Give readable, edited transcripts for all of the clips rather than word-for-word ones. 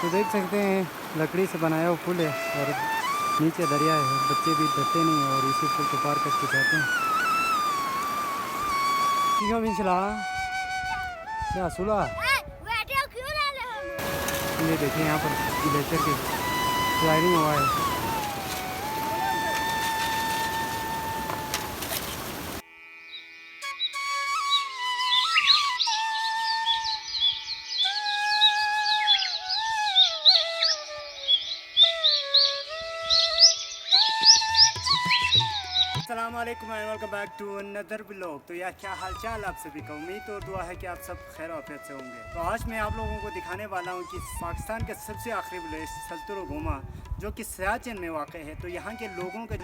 तो देख सकते हैं लकड़ी से बनाया हुआ पुल है और नीचे दरिया है। बच्चे भी डरते नहीं और इसी पुल को पार करके जाते हैं। क्या सुला ये देखिए यहाँ पर ग्लेशियर की स्लाइडिंग हुआ है। अस्सलाम वालेकुम and welcome back to another blog. तो यार क्या हाल चाल आप सभी का, उम्मीद और दुआ है कि आप सब खैर आफियत से होंगे। तो आज मैं आप लोगों को दिखाने वाला हूँ कि पाकिस्तान का सबसे आखिरी विलेज सल्तुरो गोमा जो कि सियाचिन में वाक़ है। तो यहाँ के लोगों का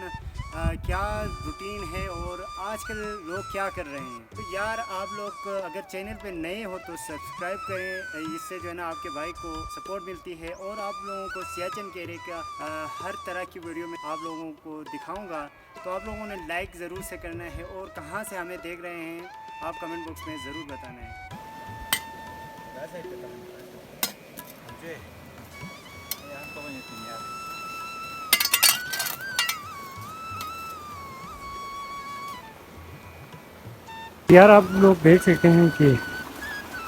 क्या रूटीन है और आजकल लोग क्या कर रहे हैं। तो यार आप लोग अगर चैनल पे नए हो तो सब्सक्राइब करें, इससे जो है ना आपके भाई को सपोर्ट मिलती है। और आप लोगों को सियाचिन के एरिया का हर तरह की वीडियो में आप लोगों को दिखाऊंगा। तो आप लोगों ने लाइक ज़रूर से करना है और कहाँ से हमें देख रहे हैं आप कमेंट बॉक्स में ज़रूर बताना है। यार आप लोग देख सकते हैं कि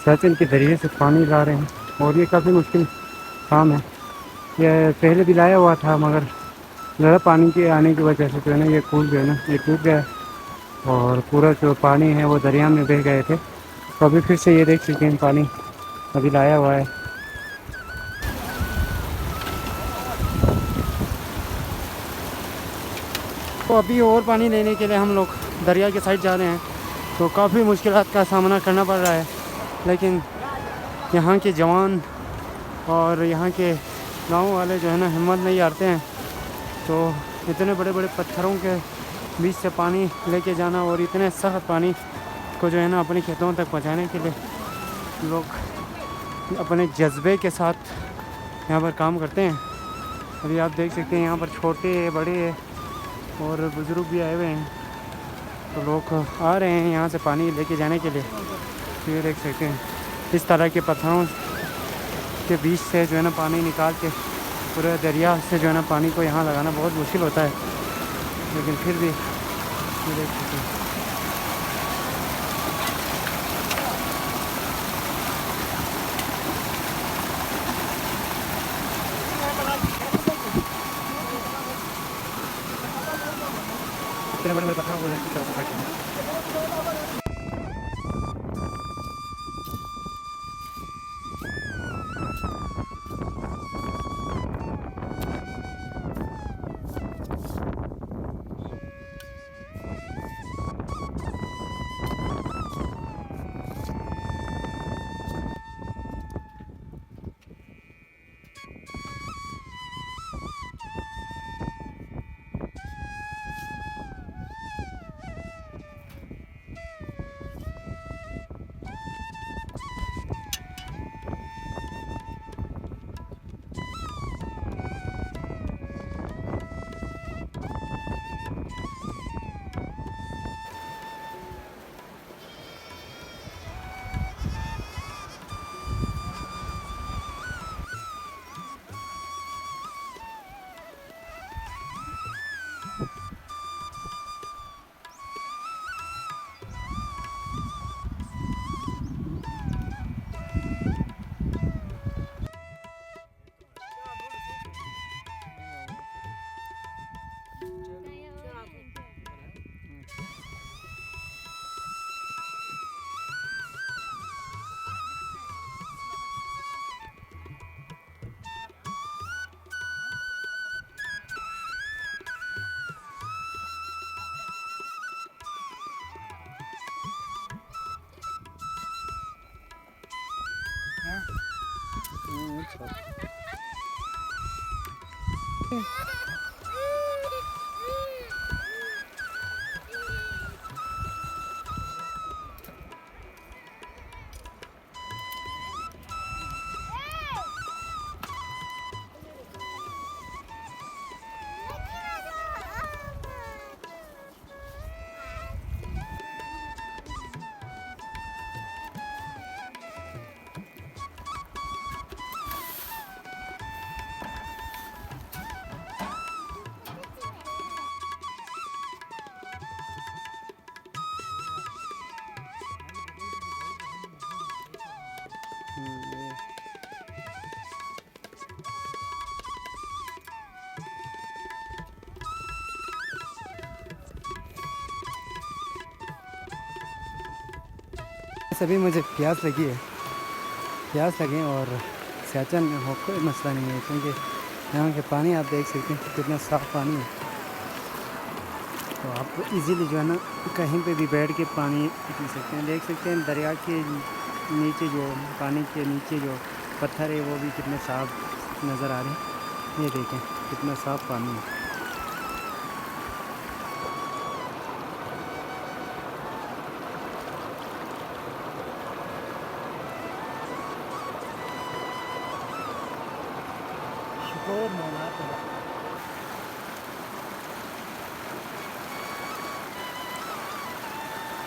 सियाचिन के दरिए से पानी ला रहे हैं और ये काफ़ी मुश्किल काम है। ये पहले भी लाया हुआ था मगर ज़्यादा पानी के आने की वजह से जो है ना ये पुल जो है ना ये टूट गया और पूरा जो पानी है वो दरिया में बह गए थे। तो अभी फिर से ये देख सकते हैं पानी अभी लाया हुआ है। तो अभी और पानी लेने के लिए हम लोग दरिया के साइड जा रहे हैं। तो काफ़ी मुश्किलात का सामना करना पड़ रहा है, लेकिन यहाँ के जवान और यहाँ के गांव वाले जो है ना हिम्मत नहीं हारते हैं। तो इतने बड़े बड़े पत्थरों के बीच से पानी लेके जाना और इतने सख्त पानी को जो है ना अपने खेतों तक पहुँचाने के लिए लोग अपने जज्बे के साथ यहाँ पर काम करते हैं। अभी आप देख सकते हैं यहाँ पर छोटे बड़े और बुज़ुर्ग भी आए हुए हैं। तो लोग आ रहे हैं यहाँ से पानी लेके जाने के लिए। तो ये देख सकते हैं इस तरह के पत्थरों के बीच से जो है ना पानी निकाल के पूरे दरिया से जो है ना पानी को यहाँ लगाना बहुत मुश्किल होता है, लेकिन फिर भी ये देख सकते हैं। इतने बड़े बड़े पत्थरों को सभी मुझे प्यास लगी है, प्यास लगे और सियाचिन में हो कोई मसला नहीं है, क्योंकि यहाँ के पानी आप देख सकते हैं कितना साफ़ पानी है। तो आप इजीली जो है ना कहीं पे भी बैठ के पानी पी सकते हैं। देख सकते हैं दरिया के नीचे जो पानी के नीचे जो पत्थर है वो भी कितने साफ़ नज़र आ रहे हैं। ये देखें कितना साफ़ पानी है।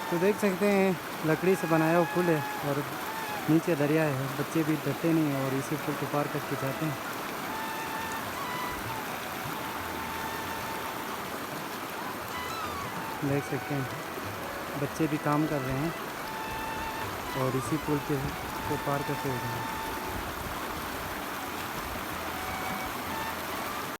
तो देख सकते हैं लकड़ी से बनाया हुआ पुल है और नीचे दरिया है। बच्चे भी डरते नहीं हैं और इसी पुल को पार करके जाते हैं। देख सकते हैं बच्चे भी काम कर रहे हैं और इसी पुल को पार करते हुए